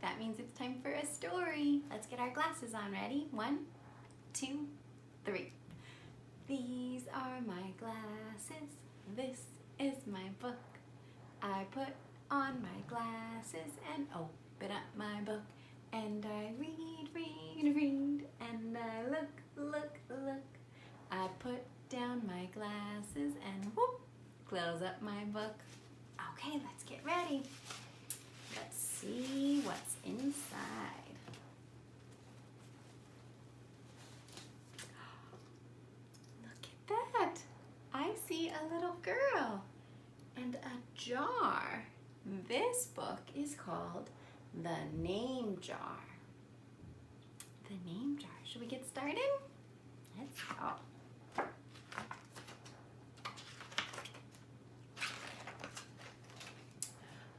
that means it's time for a story. Let's get our glasses on. Ready? 1, 2, 3. These are my glasses. This is my book. I put on my glasses and open up my book. And I read, read, read. And I look, look, look. I put down my glasses and whoop, close up my book. Okay, let's get ready. Let's see what's inside. Look at that. I see a little girl and a jar. This book is called The Name Jar. The Name Jar. Should we get started? Let's go.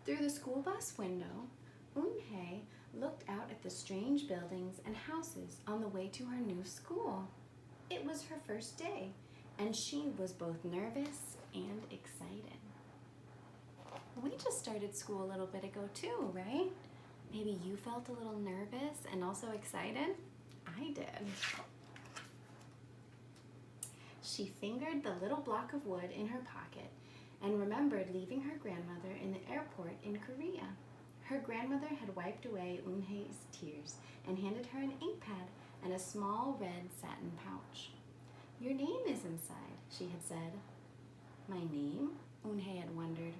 Through the school bus window, Eun-hye looked out at the strange buildings and houses on the way to her new school. It was her first day, and she was both nervous and excited. We just started school a little bit ago too, right? Maybe you felt a little nervous and also excited? I did. She fingered the little block of wood in her pocket and remembered leaving her grandmother in the airport in Korea. Her grandmother had wiped away Eun-hae's tears and handed her an ink pad and a small red satin pouch. "Your name is inside," she had said. "My name?" Eun-hae had wondered.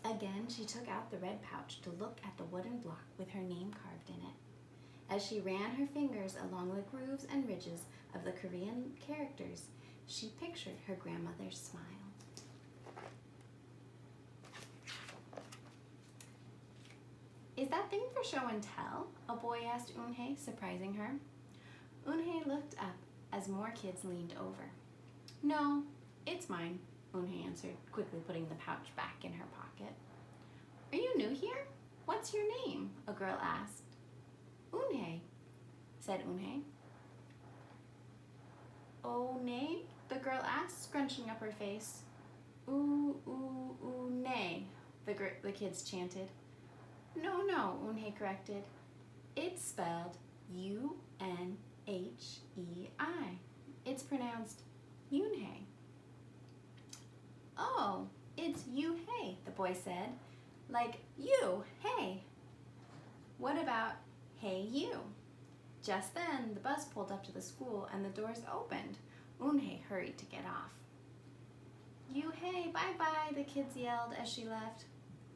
Again, she took out the red pouch to look at the wooden block with her name carved in it. As she ran her fingers along the grooves and ridges of the Korean characters, she pictured her grandmother's smile. "Is that thing for show and tell?" a boy asked Eun-hae, surprising her. Eun-hae looked up as more kids leaned over. "No, it's mine," Eun-hae answered, quickly putting the pouch back in her pocket. "Are you new here? What's your name?" a girl asked. "Eun-hae," said Eun-hae. "Oh, nay?" the girl asked, scrunching up her face. Nay," the kids chanted. No, Eun-hae corrected. "It's spelled U-N-H-E-I. It's pronounced Yoon-hae." "Oh, it's you-hae," the boy said. "Like you, hey." "What about hey you?" Just then, the bus pulled up to the school and the doors opened. Eun-hae hurried to get off. "You-hae, bye-bye," the kids yelled as she left.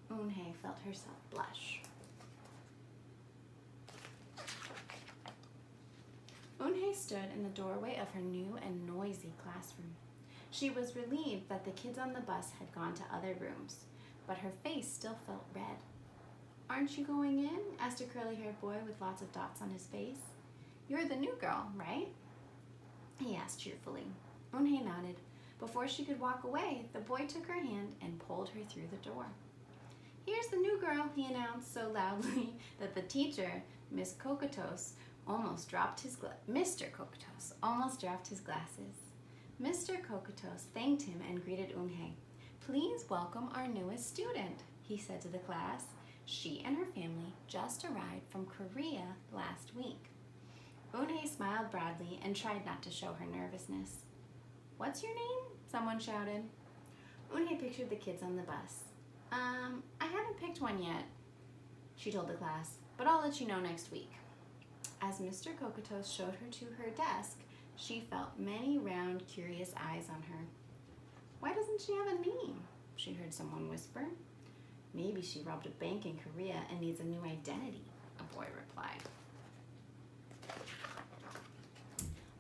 Eun-hae felt herself blush. Eun-hae stood in the doorway of her new and noisy classroom. She was relieved that the kids on the bus had gone to other rooms, but her face still felt red. "Aren't you going in?" asked a curly-haired boy with lots of dots on his face. "You're the new girl, right?" he asked cheerfully. Eun-hae nodded. Before she could walk away, the boy took her hand and pulled her through the door. "Here's the new girl," he announced so loudly that the teacher, Mr. Kokotos, almost dropped his glasses. Mr. Kokotos thanked him and greeted Eun-hae. "Please welcome our newest student," he said to the class. She and her family just arrived from Korea last week. Eun-hae smiled broadly and tried not to show her nervousness. "What's your name?" someone shouted. Eun-hae pictured the kids on the bus. I haven't picked one yet," she told the class, "but I'll let you know next week." As Mr. Kokotos showed her to her desk, she felt many round, curious eyes on her. "Why doesn't she have a name?" she heard someone whisper. "Maybe she robbed a bank in Korea and needs a new identity," a boy replied.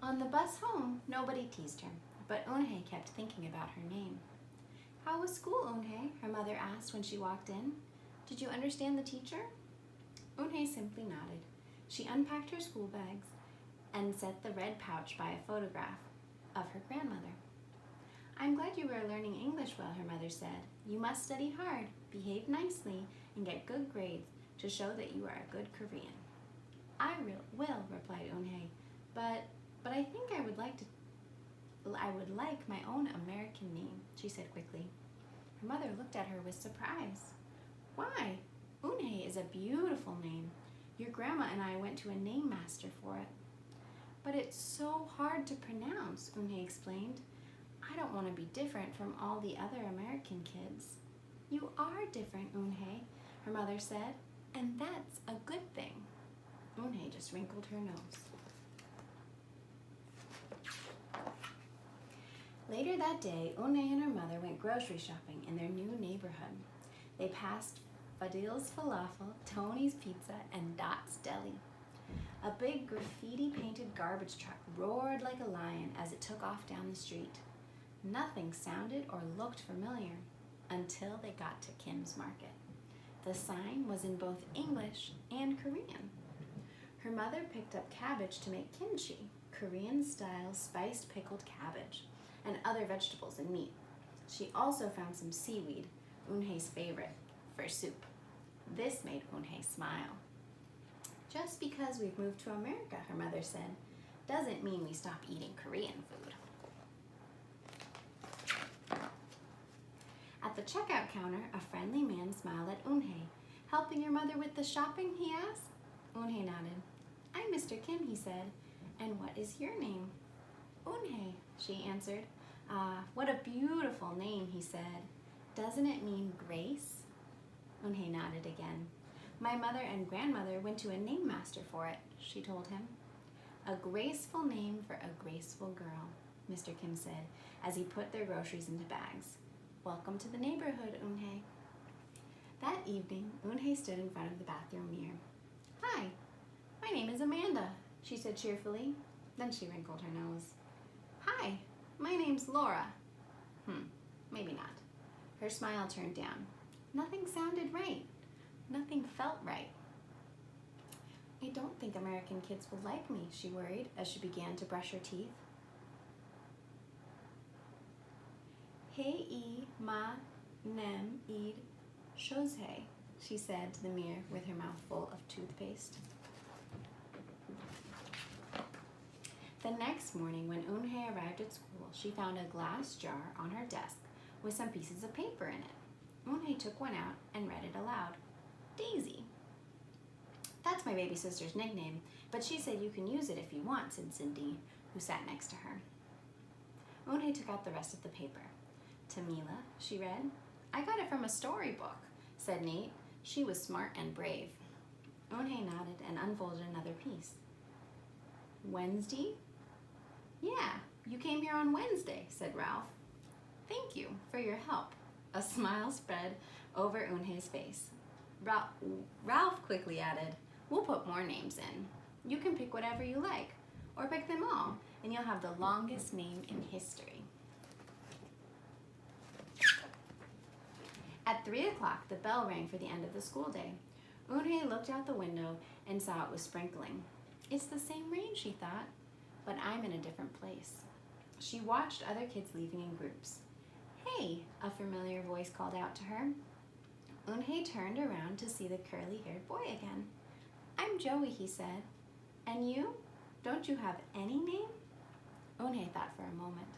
On the bus home, nobody teased her, but Eun-hae kept thinking about her name. "How was school, Eun-hae?" her mother asked when she walked in. "Did you understand the teacher?" Eun-hae simply nodded. She unpacked her school bags and set the red pouch by a photograph of her grandmother. "I'm glad you were learning English well," her mother said. "You must study hard, behave nicely, and get good grades to show that you are a good Korean." "I will," replied Eun-hae, but I think I would like my own American name," she said quickly. Her mother looked at her with surprise. "Why? Unhei is a beautiful name. Your grandma and I went to a name master for it. But it's so hard to pronounce, Unhei explained. I don't want to be different from all the other American kids. You are different, Unhei, her mother said, and that's a good thing. Unhei just wrinkled her nose. Later that day, Unhei and her mother went grocery shopping in their new neighborhood. They passed Fadil's Falafel, Tony's Pizza, and Dot's Deli. A big graffiti-painted garbage truck roared like a lion as it took off down the street. Nothing sounded or looked familiar until they got to Kim's Market. The sign was in both English and Korean. Her mother picked up cabbage to make kimchi, Korean-style spiced pickled cabbage, and other vegetables and meat. She also found some seaweed, Unhei's favorite, for soup. This made Unhei smile. Just because we've moved to America, her mother said, doesn't mean we stop eating Korean food. At the checkout counter, a friendly man smiled at Unhei. Helping your mother with the shopping, he asked. Unhei nodded. I'm Mr. Kim, he said. And what is your name? Unhei, she answered. Ah, what a beautiful name, he said. Doesn't it mean grace? Unhei nodded again. My mother and grandmother went to a name master for it, she told him. A graceful name for a graceful girl, Mr. Kim said, as he put their groceries into bags. Welcome to the neighborhood, Unhei. That evening, Unhei stood in front of the bathroom mirror. Hi, my name is Amanda, she said cheerfully. Then she wrinkled her nose. Hi, my name's Laura. Maybe not. Her smile turned down. Nothing sounded right. Nothing felt right. I don't think American kids will like me, she worried as she began to brush her teeth. Hei ma nem id shozhe, she said to the mirror with her mouth full of toothpaste. The next morning, when Unhei arrived at school, she found a glass jar on her desk with some pieces of paper in it. Unhei took one out and read it aloud. Daisy. That's my baby sister's nickname, but she said you can use it if you want, said Cindy, who sat next to her. Unhei took out the rest of the paper. Tamila, she read. I got it from a storybook, said Nate. She was smart and brave. Unhei nodded and unfolded another piece. Wednesday? Yeah, you came here on Wednesday, said Ralph. Thank you for your help. A smile spread over Unhei's face. Ralph quickly added, we'll put more names in. You can pick whatever you like, or pick them all, and you'll have the longest name in history. At 3 o'clock, the bell rang for the end of the school day. Unhei looked out the window and saw it was sprinkling. It's the same rain, she thought, but I'm in a different place. She watched other kids leaving in groups. Hey, a familiar voice called out to her. Unhei turned around to see the curly-haired boy again. I'm Joey, he said. And you? Don't you have any name? Unhei thought for a moment.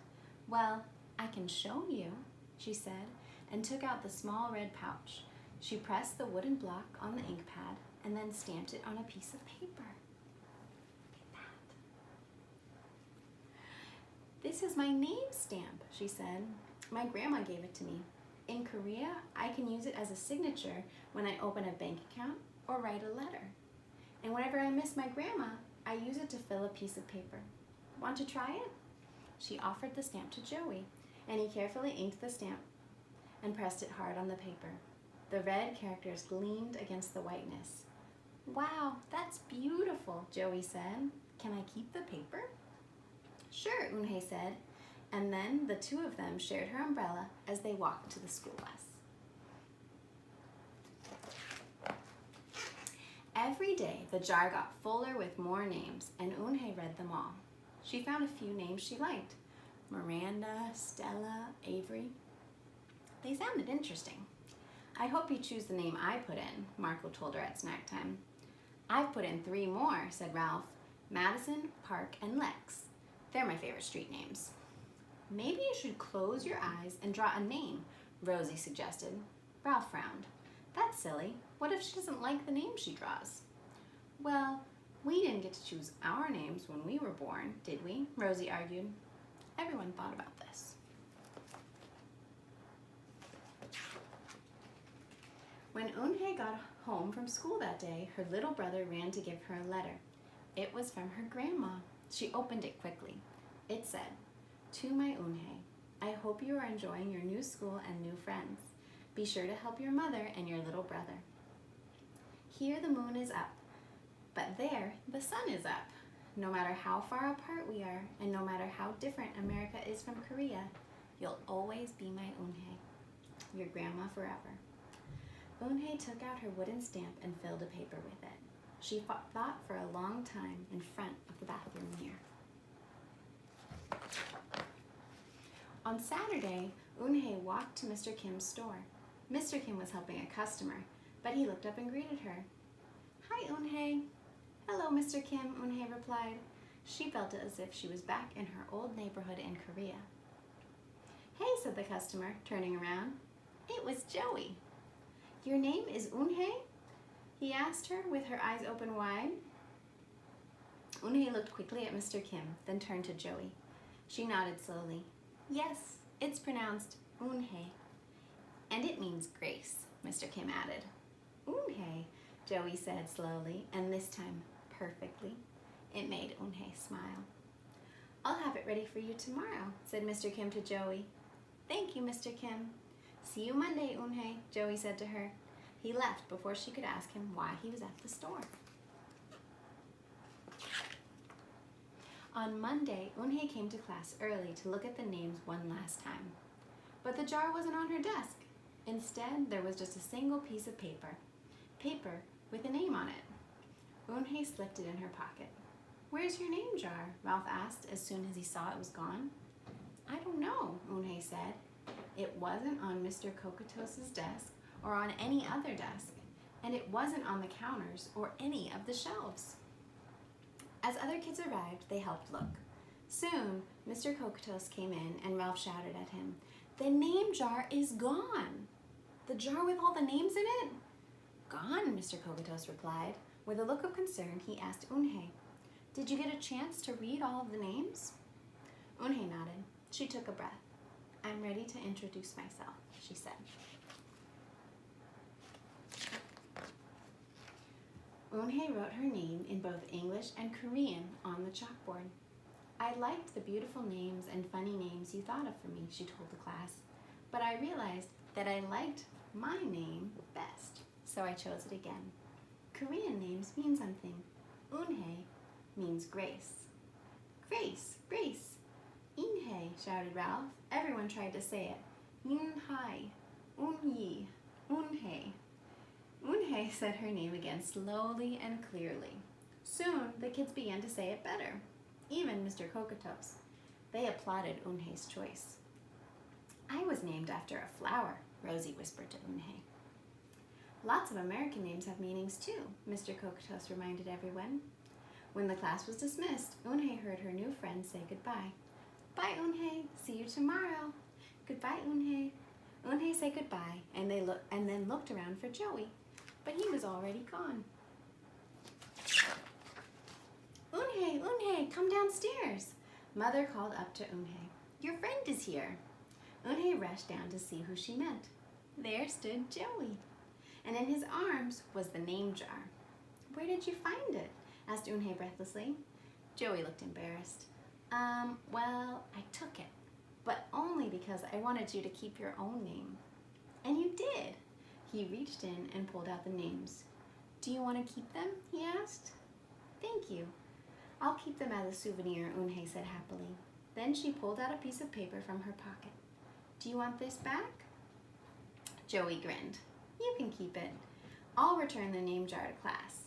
Well, I can show you, she said, and took out the small red pouch. She pressed the wooden block on the ink pad and then stamped it on a piece of paper. Look at that. This is my name stamp, she said. My grandma gave it to me. In Korea, I can use it as a signature when I open a bank account or write a letter. And whenever I miss my grandma, I use it to fill a piece of paper. Want to try it? She offered the stamp to Joey, and he carefully inked the stamp and pressed it hard on the paper. The red characters gleamed against the whiteness. Wow, that's beautiful, Joey said. Can I keep the paper? Sure, Unhei said. And then the two of them shared her umbrella as they walked to the school bus. Every day, the jar got fuller with more names, and Unhei read them all. She found a few names she liked. Miranda, Stella, Avery. They sounded interesting. I hope you choose the name I put in, Marco told her at snack time. I've put in 3 more, said Ralph. Madison, Park, and Lex. They're my favorite street names. Maybe you should close your eyes and draw a name, Rosie suggested. Ralph frowned. That's silly. What if she doesn't like the name she draws? Well, we didn't get to choose our names when we were born, did we? Rosie argued. Everyone thought about this. When Eunhae got home from school that day, her little brother ran to give her a letter. It was from her grandma. She opened it quickly. It said, "To my Eunhae, I hope you are enjoying your new school and new friends. Be sure to help your mother and your little brother. Here the moon is up, but there the sun is up. No matter how far apart we are, and no matter how different America is from Korea, you'll always be my Eunhae, your grandma forever." Eunhae took out her wooden stamp and filled a paper with it. She thought for a long time in front of the bathroom mirror. On Saturday, Eunhae walked to Mr. Kim's store. Mr. Kim was helping a customer, but he looked up and greeted her. "Hi, Eunhae." "Hello, Mr. Kim," Eunhae replied. She felt as if she was back in her old neighborhood in Korea. "Hey," said the customer, turning around. It was Joey. "Your name is Eunhae?" he asked her with her eyes open wide. Eunhae looked quickly at Mr. Kim, then turned to Joey. She nodded slowly. "Yes, it's pronounced Eunhae. And it means grace," Mr. Kim added. "Eunhae," Joey said slowly, and this time perfectly. It made Eunhae smile. "I'll have it ready for you tomorrow," said Mr. Kim to Joey. "Thank you, Mr. Kim." "See you Monday, Eunhae," Joey said to her. He left before she could ask him why he was at the store. On Monday, Eunhae came to class early to look at the names one last time. But the jar wasn't on her desk. Instead, there was just a single piece of paper with a name on it. Eunhae slipped it in her pocket. "Where's your name jar?" Ralph asked as soon as he saw it was gone. "I don't know," Eunhae said. It wasn't on Mr. Kokotos's desk or on any other desk, and it wasn't on the counters or any of the shelves. As other kids arrived, they helped look. Soon, Mr. Kokotos came in and Ralph shouted at him, "The name jar is gone!" "The jar with all the names in it?" "Gone," Mr. Kokotos replied. With a look of concern, he asked Eunhae, "Did you get a chance to read all of the names?" Eunhae nodded. She took a breath. "I'm ready to introduce myself," she said. Eunhae wrote her name in both English and Korean on the chalkboard. "I liked the beautiful names and funny names you thought of for me," she told the class. "But I realized that I liked my name best, so I chose it again. Korean names mean something. Eunhae means grace." "Grace, grace." "Eunhae," shouted Ralph. Everyone tried to say it. "Eunhae, Eunyi, Eunhae." Eunhae said her name again slowly and clearly. Soon, the kids began to say it better, even Mr. Kokotos. They applauded Eunhae's choice. "I was named after a flower," Rosie whispered to Eunhae. "Lots of American names have meanings too," Mr. Kokotos reminded everyone. When the class was dismissed, Eunhae heard her new friends say goodbye. "Bye, Eunhae. See you tomorrow." "Goodbye, Eunhae." Eunhae said goodbye, and then looked around for Joey, but he was already gone. "Eunhae, Eunhae, come downstairs." Mother called up to Eunhae. "Your friend is here." Eunhae rushed down to see who she meant. There stood Joey, and in his arms was the name jar. "Where did you find it?" asked Eunhae breathlessly. Joey looked embarrassed. Well, I took it, but only because I wanted you to keep your own name." "And you did." He reached in and pulled out the names. "Do you want to keep them?" he asked. "Thank you. I'll keep them as a souvenir," Eunhae said happily. Then she pulled out a piece of paper from her pocket. "Do you want this back?" Joey grinned. "You can keep it. I'll return the name jar to class.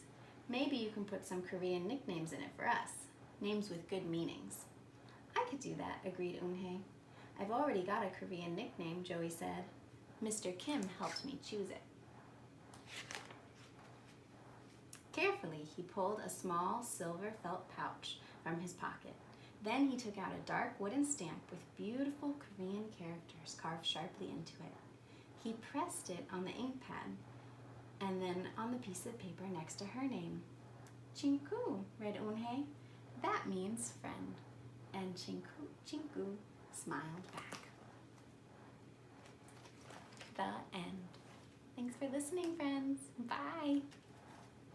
Maybe you can put some Korean nicknames in it for us, names with good meanings." "I could do that," agreed Eunhae. "I've already got a Korean nickname," Joey said. "Mr. Kim helped me choose it." Carefully, he pulled a small silver felt pouch from his pocket. Then he took out a dark wooden stamp with beautiful Korean characters carved sharply into it. He pressed it on the ink pad. And then on the piece of paper next to her name, Chinku, read Eunhae. That means friend. And Chinku smiled back. The end. Thanks for listening, friends. Bye.